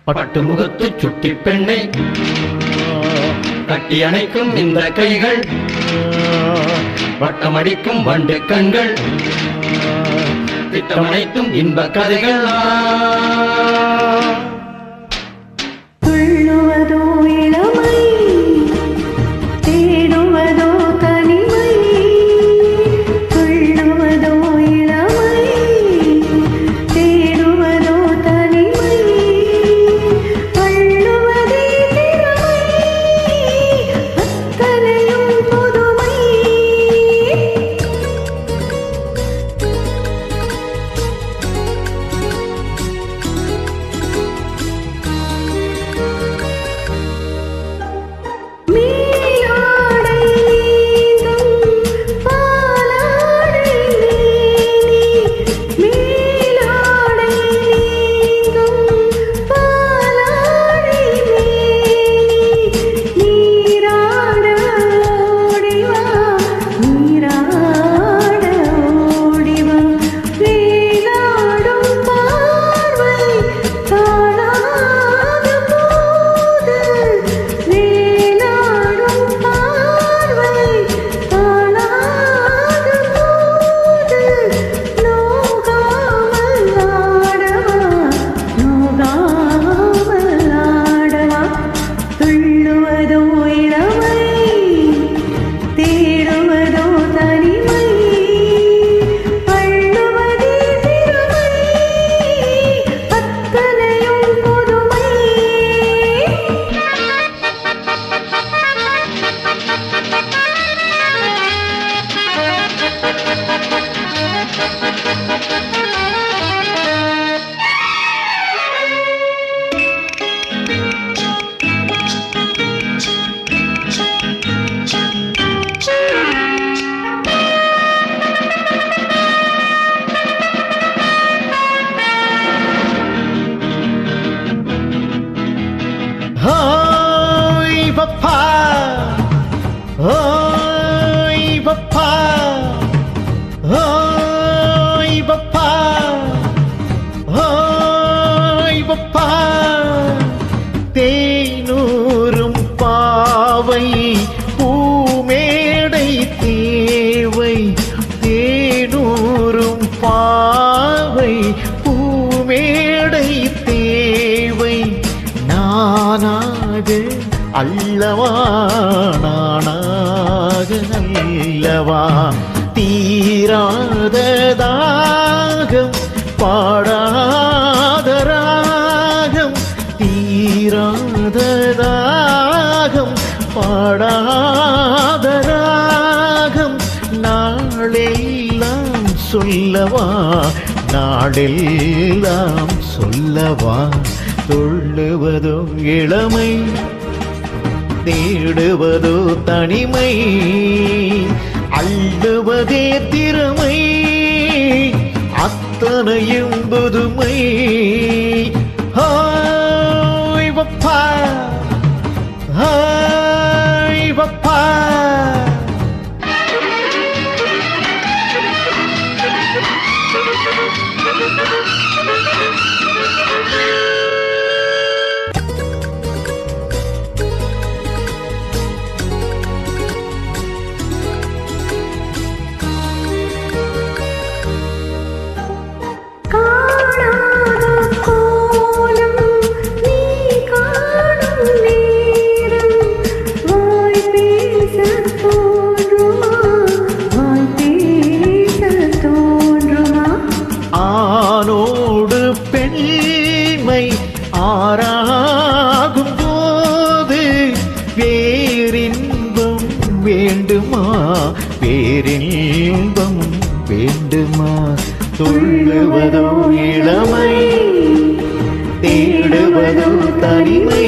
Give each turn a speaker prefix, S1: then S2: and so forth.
S1: பட்டு முகத்து சுட்டி பெண்ணை கட்டி அணைக்கும் இந்த கைகள், வட்டமடிக்கும் வண்டு கண்கள், திட்டமனைத்தும் இன்ப கதைகள்.
S2: துள்ளுவதோ இளமை, தேடுவதோ தனிமை. துள்ளுவதோ இளமை, தேடுவதோ தனிமை. அள்ளுவதே திறமை, அத்தனையும் புதுமை.
S3: தேனூரும் பாவை பூமேடை தேவை. தேனூரும் பாவை பூமேடை தேவை. நானாக அல்லவா, நானாக அல்லவா, தீராத தாகம், பாடாத ராகம். தீராத தாகம், பாடாத ராகம். நாளெல்லாம் சொல்லவா, நாளெல்லாம் சொல்லவா. துள்ளுவதோ இளமை, தேடுவதோ தனிமை. அள்ளுவதே திறமை, அத்தனையும் புதுமை. ஹாய் வப்பா, ஹாய் வப்பா. ஆனோடு பெண்மை ஆறாகும் போது பேரின்பம் வேண்டுமா, பேரின்பம் வேண்டுமா. துள்ளுவதோ இளமை, தேடுவதோ தனிமை.